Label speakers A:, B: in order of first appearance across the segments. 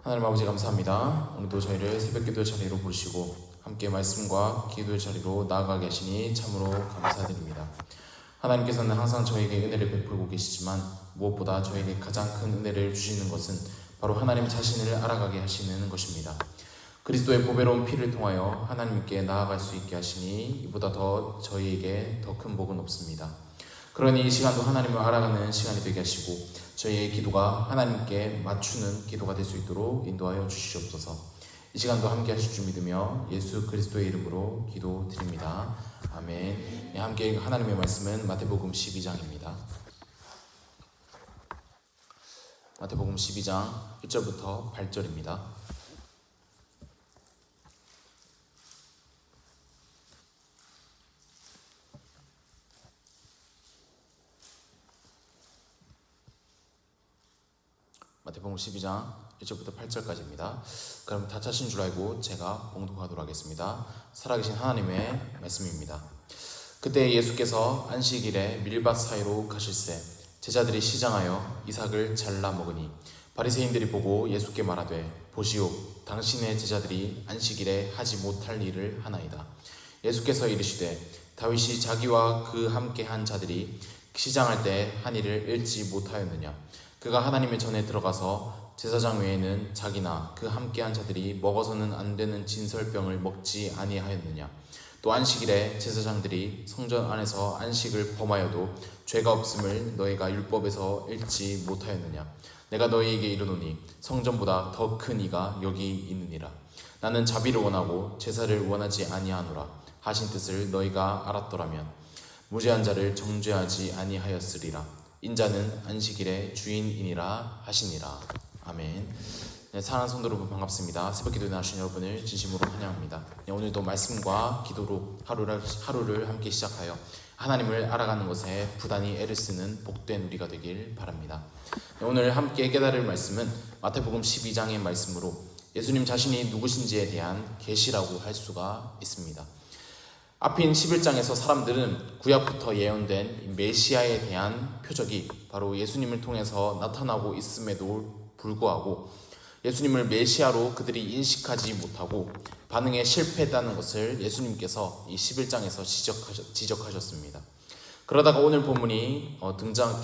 A: 하나님 아버지 감사합니다. 오늘도 저희를 새벽기도의 자리로 부르시고 함께 말씀과 기도의 자리로 나아가게 하시니 참으로 감사드립니다. 하나님께서는 항상 저에게 은혜를 베풀고 계시지만 무엇보다 저에게 가장 큰 은혜를 주시는 것은 바로 하나님 자신을 알아가게 하시는 것입니다. 그리스도의 보배로운 피를 통하여 하나님께 나아갈 수 있게 하시니 이보다 더 저희에게 더 큰 복은 없습니다. 그러니 이 시간도 하나님을 알아가는 시간이 되게 하시고 저희의 기도가 하나님께 맞추는 기도가 될 수 있도록 인도하여 주시옵소서. 이 시간도 함께 하실 줄 믿으며 예수 그리스도의 이름으로 기도드립니다. 아멘. 네, 함께 하나님의 말씀은 마태복음 12장입니다. 마태복음 12장 1절부터 8절입니다. 마태복음 12장 1절부터 8절까지입니다. 그럼 다 차신 줄 알고 제가 봉독하도록 하겠습니다. 살아계신 하나님의 말씀입니다. 그때 예수께서 안식일에 밀밭 사이로 가실새 제자들이 시장하여 이삭을 잘라 먹으니 바리새인들이 보고 예수께 말하되 보시오, 당신의 제자들이 안식일에 하지 못할 일을 하나이다. 예수께서 이르시되 다윗이 자기와 그 함께한 자들이 시장할 때 한 일을 잃지 못하였느냐. 그가 하나님의 전에 들어가서 제사장 외에는 자기나 그 함께한 자들이 먹어서는 안 되는 진설병을 먹지 아니하였느냐. 또 안식일에 제사장들이 성전 안에서 안식을 범하여도 죄가 없음을 너희가 율법에서 읽지 못하였느냐. 내가 너희에게 이르노니 성전보다 더 큰 이가 여기 있느니라. 나는 자비를 원하고 제사를 원하지 아니하노라 하신 뜻을 너희가 알았더라면 무죄한 자를 정죄하지 아니하였으리라. 인자는 안식일의 주인이니라 하시니라. 아멘. 네, 사랑하는 성도 여러분 반갑습니다. 새벽기도에 나오신 여러분을 진심으로 환영합니다. 네, 오늘도 말씀과 기도로 하루를 함께 시작하여 하나님을 알아가는 것에 부단히 애를 쓰는 복된 우리가 되길 바랍니다. 네, 오늘 함께 깨달을 말씀은 마태복음 12장의 말씀으로 예수님 자신이 누구신지에 대한 계시라고 할 수가 있습니다. 앞인 11장에서 사람들은 구약부터 예언된 메시아에 대한 표적이 바로 예수님을 통해서 나타나고 있음에도 불구하고 예수님을 메시아로 그들이 인식하지 못하고 반응에 실패했다는 것을 예수님께서 이 11장에서 지적하셨습니다. 그러다가 오늘 본문이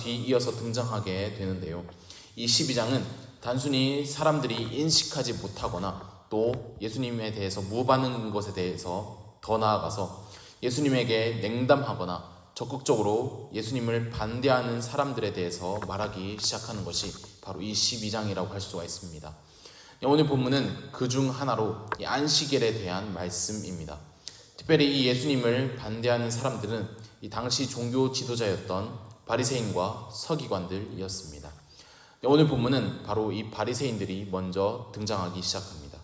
A: 뒤이어서 등장하게 되는데요. 이 12장은 단순히 사람들이 인식하지 못하거나 또 예수님에 대해서 무반응인 것에 대해서 더 나아가서 예수님에게 냉담하거나 적극적으로 예수님을 반대하는 사람들에 대해서 말하기 시작하는 것이 바로 이 12장이라고 할 수가 있습니다. 오늘 본문은 그중 하나로 이 안식일에 대한 말씀입니다. 특별히 이 예수님을 반대하는 사람들은 이 당시 종교 지도자였던 바리새인과 서기관들이었습니다. 오늘 본문은 바로 이 바리새인들이 먼저 등장하기 시작합니다.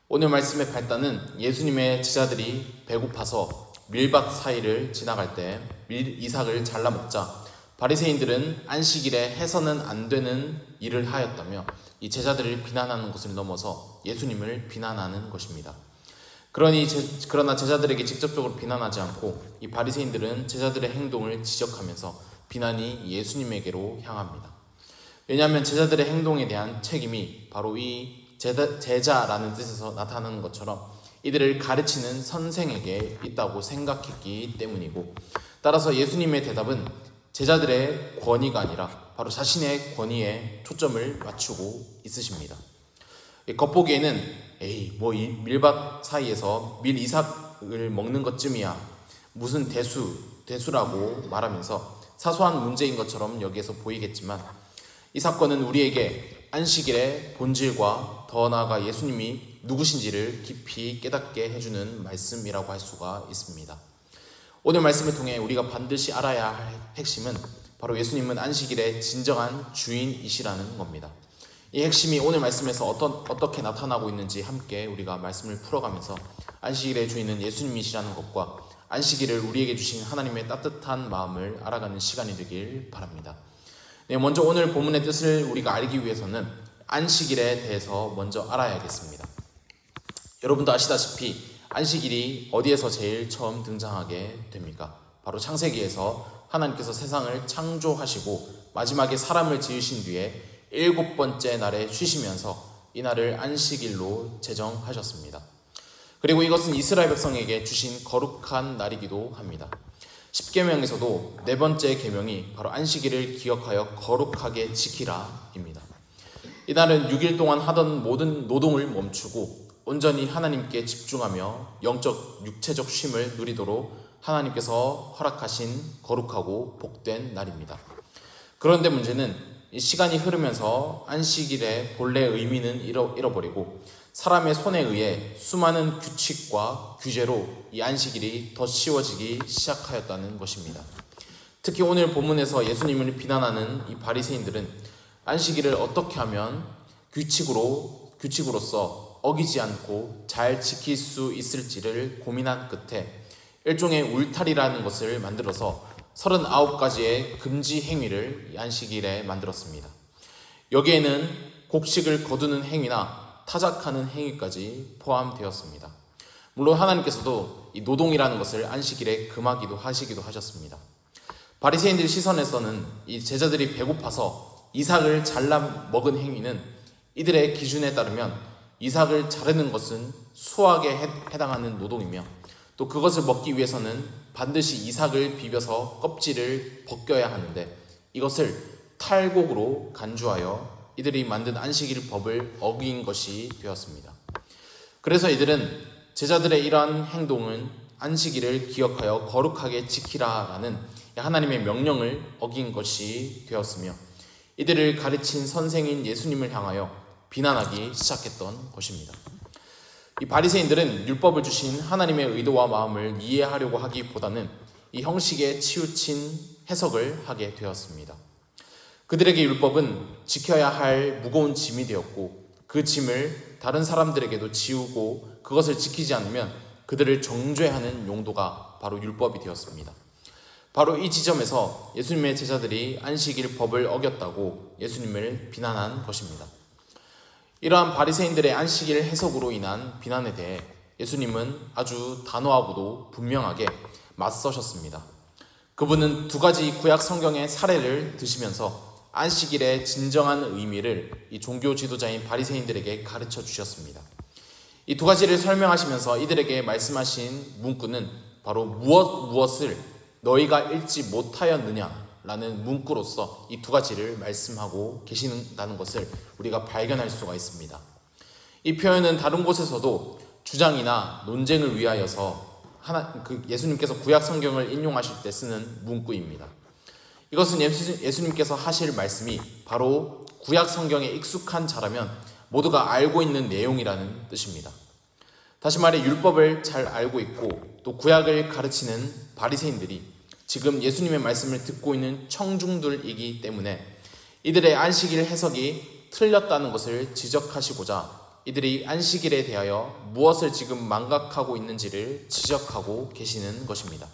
A: 오늘 말씀의 발단은 예수님의 제자들이 배고파서 밀밭 사이를 지나갈 때 이삭을 잘라 먹자 바리새인들은 안식일에 해서는 안 되는 일을 하였다며 이 제자들을 비난하는 것을 넘어서 예수님을 비난하는 것입니다. 그러나 제자들에게 직접적으로 비난하지 않고 이 바리새인들은 제자들의 행동을 지적하면서 비난이 예수님에게로 향합니다. 왜냐하면 제자들의 행동에 대한 책임이 바로 이 제자라는 뜻에서 나타나는 것처럼 이들을 가르치는 선생에게 있다고 생각했기 때문이고, 따라서 예수님의 대답은 제자들의 권위가 아니라 바로 자신의 권위에 초점을 맞추고 있으십니다. 겉보기에는 이 밀밭 사이에서 밀이삭을 먹는 것쯤이야 무슨 대수라고 말하면서 사소한 문제인 것처럼 여기에서 보이겠지만 이 사건은 우리에게 안식일의 본질과 더 나아가 예수님이 누구신지를 깊이 깨닫게 해주는 말씀이라고 할 수가 있습니다. 오늘 말씀을 통해 우리가 반드시 알아야 할 핵심은 바로 예수님은 안식일의 진정한 주인이시라는 겁니다. 이 핵심이 오늘 말씀에서 어떻게 나타나고 있는지 함께 우리가 말씀을 풀어가면서 안식일의 주인은 예수님이시라는 것과 안식일을 우리에게 주신 하나님의 따뜻한 마음을 알아가는 시간이 되길 바랍니다. 네, 먼저 오늘 본문의 뜻을 우리가 알기 위해서는 안식일에 대해서 먼저 알아야겠습니다. 여러분도 아시다시피 안식일이 어디에서 제일 처음 등장하게 됩니까? 바로 창세기에서 하나님께서 세상을 창조하시고 마지막에 사람을 지으신 뒤에 7번째 날에 쉬시면서 이날을 안식일로 제정하셨습니다. 그리고 이것은 이스라엘 백성에게 주신 거룩한 날이기도 합니다. 십계명에서도 네 번째 계명이 바로 안식일을 기억하여 거룩하게 지키라입니다. 이날은 6일 동안 하던 모든 노동을 멈추고 온전히 하나님께 집중하며 영적, 육체적 쉼을 누리도록 하나님께서 허락하신 거룩하고 복된 날입니다. 그런데 문제는 이 시간이 흐르면서 안식일의 본래 의미는 잃어버리고 사람의 손에 의해 수많은 규칙과 규제로 이 안식일이 더 쉬워지기 시작하였다는 것입니다. 특히 오늘 본문에서 예수님을 비난하는 이 바리새인들은 안식일을 어떻게 하면 규칙으로서 어기지 않고 잘 지킬 수 있을지를 고민한 끝에 일종의 울타리라는 것을 만들어서 39가지의 금지 행위를 이 안식일에 만들었습니다. 여기에는 곡식을 거두는 행위나 타작하는 행위까지 포함되었습니다. 물론 하나님께서도 이 노동이라는 것을 안식일에 금하기도 하셨습니다. 바리새인들 시선에서는 이 제자들이 배고파서 이삭을 잘라 먹은 행위는 이들의 기준에 따르면 이삭을 자르는 것은 수확에 해당하는 노동이며 또 그것을 먹기 위해서는 반드시 이삭을 비벼서 껍질을 벗겨야 하는데 이것을 탈곡으로 간주하여 이들이 만든 안식일 법을 어긴 것이 되었습니다. 그래서 이들은 제자들의 이러한 행동은 안식일을 기억하여 거룩하게 지키라라는 하나님의 명령을 어긴 것이 되었으며 이들을 가르친 선생인 예수님을 향하여 비난하기 시작했던 것입니다. 이 바리새인들은 율법을 주신 하나님의 의도와 마음을 이해하려고 하기보다는 이 형식에 치우친 해석을 하게 되었습니다. 그들에게 율법은 지켜야 할 무거운 짐이 되었고 그 짐을 다른 사람들에게도 지우고 그것을 지키지 않으면 그들을 정죄하는 용도가 바로 율법이 되었습니다. 바로 이 지점에서 예수님의 제자들이 안식일 법을 어겼다고 예수님을 비난한 것입니다. 이러한 바리새인들의 안식일 해석으로 인한 비난에 대해 예수님은 아주 단호하고도 분명하게 맞서셨습니다. 그분은 두 가지 구약 성경의 사례를 드시면서 안식일의 진정한 의미를 이 종교 지도자인 바리새인들에게 가르쳐 주셨습니다. 이 두 가지를 설명하시면서 이들에게 말씀하신 문구는 바로 무엇을 너희가 읽지 못하였느냐라는 문구로서 이 두 가지를 말씀하고 계신다는 것을 우리가 발견할 수가 있습니다. 이 표현은 다른 곳에서도 주장이나 논쟁을 위하여서 예수님께서 구약 성경을 인용하실 때 쓰는 문구입니다. 이것은 예수님께서 하실 말씀이 바로 구약 성경에 익숙한 자라면 모두가 알고 있는 내용이라는 뜻입니다. 다시 말해 율법을 잘 알고 있고 또 구약을 가르치는 바리새인들이 지금 예수님의 말씀을 듣고 있는 청중들이기 때문에 이들의 안식일 해석이 틀렸다는 것을 지적하시고자 이들이 안식일에 대하여 무엇을 지금 망각하고 있는지를 지적하고 계시는 것입니다.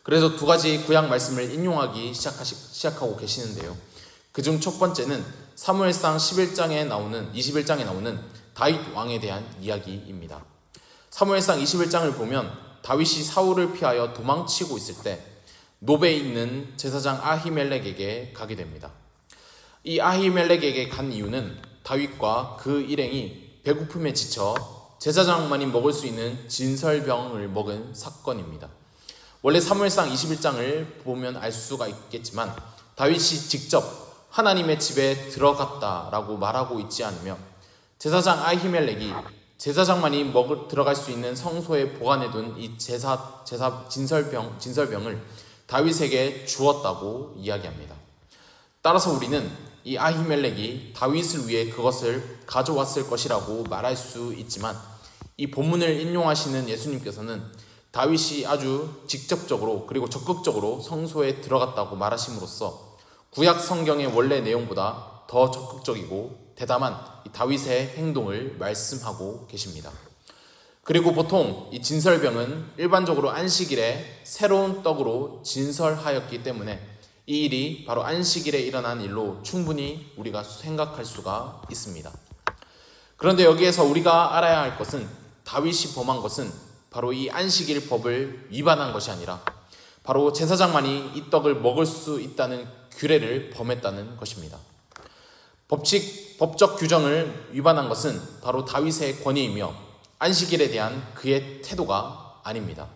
A: 그래서 두 가지 구약 말씀을 인용하기 시작하고 계시는데요. 그중 첫 번째는 사무엘상 21장에 나오는 다윗 왕에 대한 이야기입니다. 사무엘상 21장을 보면 다윗이 사울을 피하여 도망치고 있을 때 노베에 있는 제사장 아히멜렉에게 가게 됩니다. 이 아히멜렉에게 간 이유는 다윗과 그 일행이 배고픔에 지쳐 제사장만이 먹을 수 있는 진설병을 먹은 사건입니다. 원래 사무엘상 21장을 보면 알 수가 있겠지만 다윗이 직접 하나님의 집에 들어갔다라고 말하고 있지 않으며 제사장 아히멜렉이 제사장만이 들어갈 수 있는 성소에 보관해둔 이 진설병을 다윗에게 주었다고 이야기합니다. 따라서 우리는 이 아히멜렉이 다윗을 위해 그것을 가져왔을 것이라고 말할 수 있지만 이 본문을 인용하시는 예수님께서는 다윗이 아주 직접적으로 그리고 적극적으로 성소에 들어갔다고 말하심으로써 구약 성경의 원래 내용보다 더 적극적이고 대담한 이 다윗의 행동을 말씀하고 계십니다. 그리고 보통 이 진설병은 일반적으로 안식일에 새로운 떡으로 진설하였기 때문에 이 일이 바로 안식일에 일어난 일로 충분히 우리가 생각할 수가 있습니다. 그런데 여기에서 우리가 알아야 할 것은 다윗이 범한 것은 바로 이 안식일 법을 위반한 것이 아니라 바로 제사장만이 이 떡을 먹을 수 있다는 규례를 범했다는 것입니다. 법칙 법적 규정을 위반한 것은 바로 다윗의 권위이며 안식일에 대한 그의 태도가 아닙니다.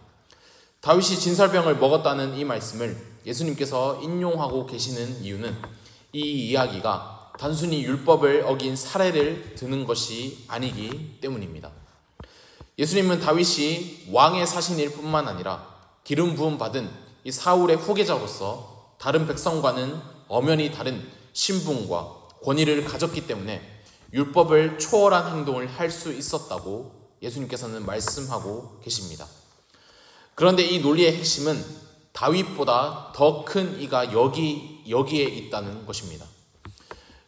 A: 다윗이 진설병을 먹었다는 이 말씀을 예수님께서 인용하고 계시는 이유는 이 이야기가 단순히 율법을 어긴 사례를 드는 것이 아니기 때문입니다. 예수님은 다윗이 왕의 사신일 뿐만 아니라 기름 부음 받은 이 사울의 후계자로서 다른 백성과는 엄연히 다른 신분과 권위를 가졌기 때문에 율법을 초월한 행동을 할 수 있었다고 예수님께서는 말씀하고 계십니다. 그런데 이 논리의 핵심은 다윗보다 더 큰 이가 여기에 있다는 것입니다.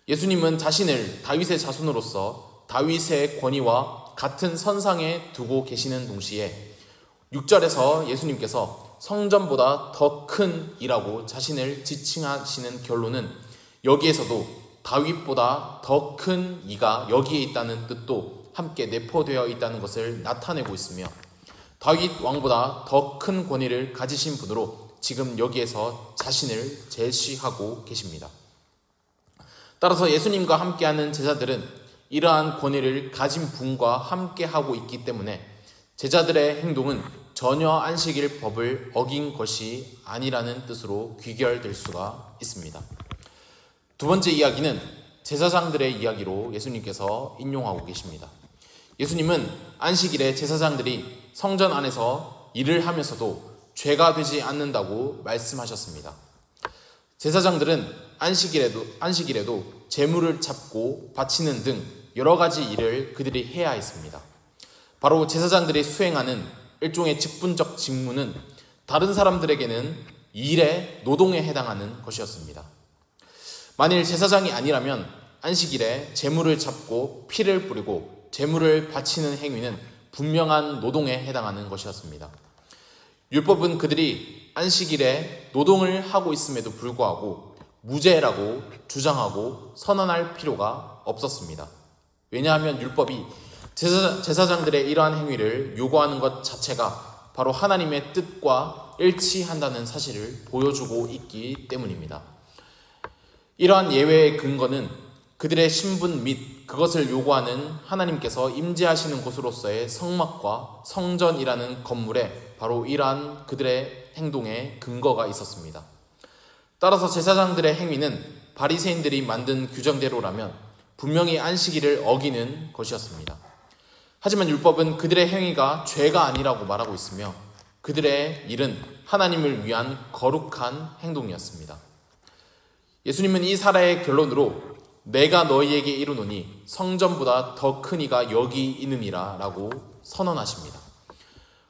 A: 예수님은 자신을 다윗의 자손으로서 다윗의 권위와 같은 선상에 두고 계시는 동시에 6절에서 예수님께서 성전보다 더 큰 이라고 자신을 지칭하시는 결론은 여기에서도 다윗보다 더 큰 이가 여기에 있다는 뜻도 함께 내포되어 있다는 것을 나타내고 있으며 다윗 왕보다 더 큰 권위를 가지신 분으로 지금 여기에서 자신을 제시하고 계십니다. 따라서 예수님과 함께하는 제자들은 이러한 권위를 가진 분과 함께하고 있기 때문에 제자들의 행동은 전혀 안식일 법을 어긴 것이 아니라는 뜻으로 귀결될 수가 있습니다. 두 번째 이야기는 제사장들의 이야기로 예수님께서 인용하고 계십니다. 예수님은 안식일에 제사장들이 성전 안에서 일을 하면서도 죄가 되지 않는다고 말씀하셨습니다. 제사장들은 안식일에도 제물을 잡고 바치는 등 여러 가지 일을 그들이 해야 했습니다. 바로 제사장들이 수행하는 일종의 직분적 직무는 다른 사람들에게는 일의 노동에 해당하는 것이었습니다. 만일 제사장이 아니라면 안식일에 제물을 잡고 피를 뿌리고 제물을 바치는 행위는 분명한 노동에 해당하는 것이었습니다. 율법은 그들이 안식일에 노동을 하고 있음에도 불구하고 무죄라고 주장하고 선언할 필요가 없었습니다. 왜냐하면 율법이 제사장들의 이러한 행위를 요구하는 것 자체가 바로 하나님의 뜻과 일치한다는 사실을 보여주고 있기 때문입니다. 이러한 예외의 근거는 그들의 신분 및 그것을 요구하는 하나님께서 임재하시는 곳으로서의 성막과 성전이라는 건물에 바로 이러한 그들의 행동에 근거가 있었습니다. 따라서 제사장들의 행위는 바리새인들이 만든 규정대로라면 분명히 안식일을 어기는 것이었습니다. 하지만 율법은 그들의 행위가 죄가 아니라고 말하고 있으며 그들의 일은 하나님을 위한 거룩한 행동이었습니다. 예수님은 이 사례의 결론으로 내가 너희에게 이르노니 성전보다 더 큰 이가 여기 있느니라 라고 선언하십니다.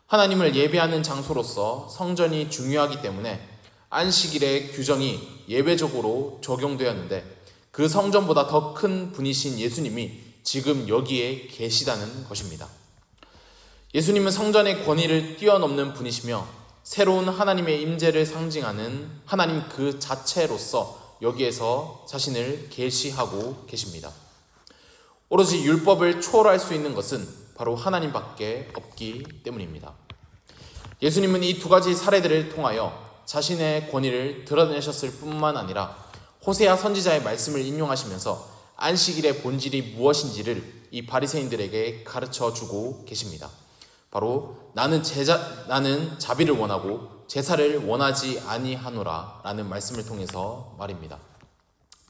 A: 하나님을 예배하는 장소로서 성전이 중요하기 때문에 안식일의 규정이 예외적으로 적용되었는데 그 성전보다 더 큰 분이신 예수님이 지금 여기에 계시다는 것입니다. 예수님은 성전의 권위를 뛰어넘는 분이시며 새로운 하나님의 임재를 상징하는 하나님 그 자체로서 여기에서 자신을 계시하고 계십니다. 오로지 율법을 초월할 수 있는 것은 바로 하나님밖에 없기 때문입니다. 예수님은 이 두 가지 사례들을 통하여 자신의 권위를 드러내셨을 뿐만 아니라 호세아 선지자의 말씀을 인용하시면서 안식일의 본질이 무엇인지를 이 바리새인들에게 가르쳐주고 계십니다. 바로 나는 자비를 원하고 제사를 원하지 아니하노라 라는 말씀을 통해서 말입니다.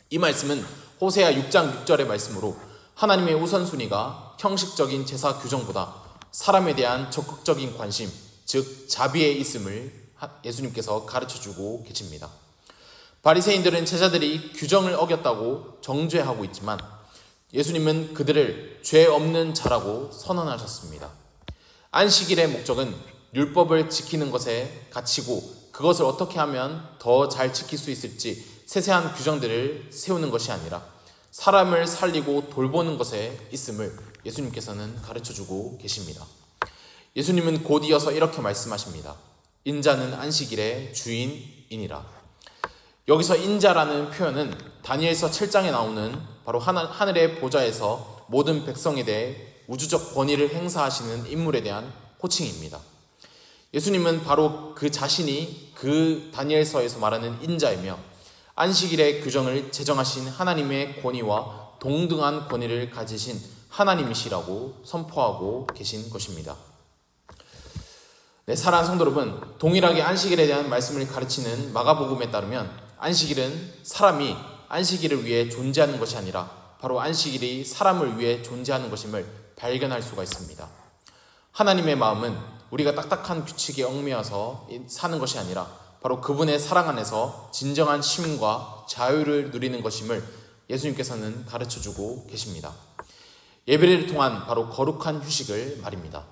A: 이 말씀은 호세아 6장 6절의 말씀으로 하나님의 우선순위가 형식적인 제사 규정보다 사람에 대한 적극적인 관심, 즉 자비에 있음을 예수님께서 가르쳐주고 계십니다. 바리새인들은 제자들이 규정을 어겼다고 정죄하고 있지만 예수님은 그들을 죄 없는 자라고 선언하셨습니다. 안식일의 목적은 율법을 지키는 것에 갇히고 그것을 어떻게 하면 더 잘 지킬 수 있을지 세세한 규정들을 세우는 것이 아니라 사람을 살리고 돌보는 것에 있음을 예수님께서는 가르쳐주고 계십니다. 예수님은 곧 이어서 이렇게 말씀하십니다. 인자는 안식일의 주인이니라. 여기서 인자라는 표현은 다니엘서 7장에 나오는 바로 하늘의 보좌에서 모든 백성에 대해 우주적 권위를 행사하시는 인물에 대한 호칭입니다. 예수님은 바로 그 자신이 그 다니엘서에서 말하는 인자이며 안식일의 규정을 제정하신 하나님의 권위와 동등한 권위를 가지신 하나님이시라고 선포하고 계신 것입니다. 네, 사랑하는 성도 여러분, 동일하게 안식일에 대한 말씀을 가르치는 마가복음에 따르면 안식일은 사람이 안식일을 위해 존재하는 것이 아니라 바로 안식일이 사람을 위해 존재하는 것임을 발견할 수가 있습니다. 하나님의 마음은 우리가 딱딱한 규칙에 얽매여서 사는 것이 아니라 바로 그분의 사랑 안에서 진정한 쉼과 자유를 누리는 것임을 예수님께서는 가르쳐주고 계십니다. 예배를 통한 바로 거룩한 휴식을 말입니다.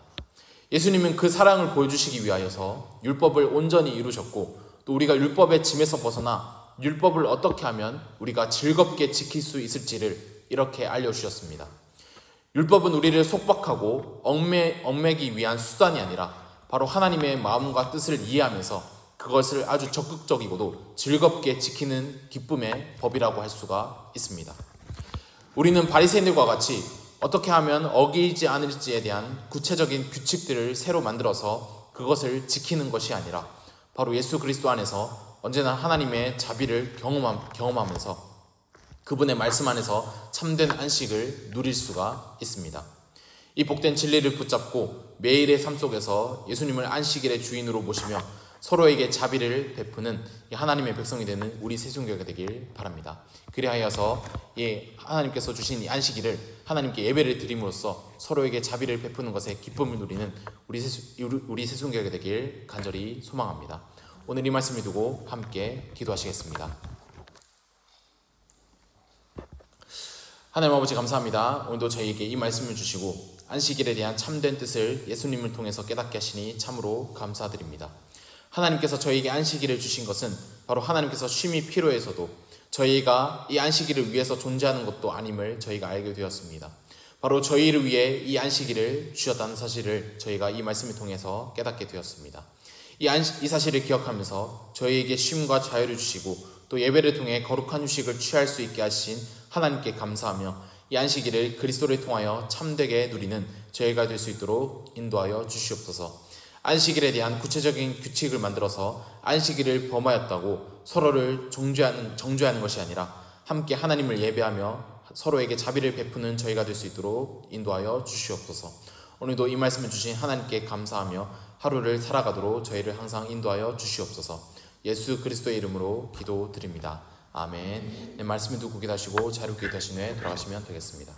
A: 예수님은 그 사랑을 보여주시기 위하여서 율법을 온전히 이루셨고 또 우리가 율법의 짐에서 벗어나 율법을 어떻게 하면 우리가 즐겁게 지킬 수 있을지를 이렇게 알려주셨습니다. 율법은 우리를 속박하고 얽매기 위한 수단이 아니라 바로 하나님의 마음과 뜻을 이해하면서 그것을 아주 적극적이고도 즐겁게 지키는 기쁨의 법이라고 할 수가 있습니다. 우리는 바리새인들과 같이 어떻게 하면 어기지 않을지에 대한 구체적인 규칙들을 새로 만들어서 그것을 지키는 것이 아니라 바로 예수 그리스도 안에서 언제나 하나님의 자비를 경험하면서 그분의 말씀 안에서 참된 안식을 누릴 수가 있습니다. 이 복된 진리를 붙잡고 매일의 삶 속에서 예수님을 안식일의 주인으로 모시며 서로에게 자비를 베푸는 하나님의 백성이 되는 우리 새순교회가 되길 바랍니다. 그리하여서 하나님께서 주신 이 안식일을 하나님께 예배를 드림으로써 서로에게 자비를 베푸는 것에 기쁨을 누리는 우리 새순교회가 되길 간절히 소망합니다. 오늘 이 말씀을 두고 함께 기도하시겠습니다. 하나님 아버지 감사합니다. 오늘도 저희에게 이 말씀을 주시고 안식일에 대한 참된 뜻을 예수님을 통해서 깨닫게 하시니 참으로 감사드립니다. 하나님께서 저희에게 안식일을 주신 것은 바로 하나님께서 쉼이 필요해서도 저희가 이 안식일을 위해서 존재하는 것도 아님을 저희가 알게 되었습니다. 바로 저희를 위해 이 안식일을 주셨다는 사실을 저희가 이 말씀을 통해서 깨닫게 되었습니다. 이 사실을 기억하면서 저희에게 쉼과 자유를 주시고 또 예배를 통해 거룩한 휴식을 취할 수 있게 하신 하나님께 감사하며 이 안식일을 그리스도를 통하여 참되게 누리는 저희가 될 수 있도록 인도하여 주시옵소서. 안식일에 대한 구체적인 규칙을 만들어서 안식일을 범하였다고 서로를 정죄하는 것이 아니라 함께 하나님을 예배하며 서로에게 자비를 베푸는 저희가 될 수 있도록 인도하여 주시옵소서. 오늘도 이 말씀을 주신 하나님께 감사하며 하루를 살아가도록 저희를 항상 인도하여 주시옵소서. 예수 그리스도의 이름으로 기도드립니다. 아멘. 네, 말씀을 두고 기도하시고 자유롭게 기도하신 후에 돌아가시면 되겠습니다.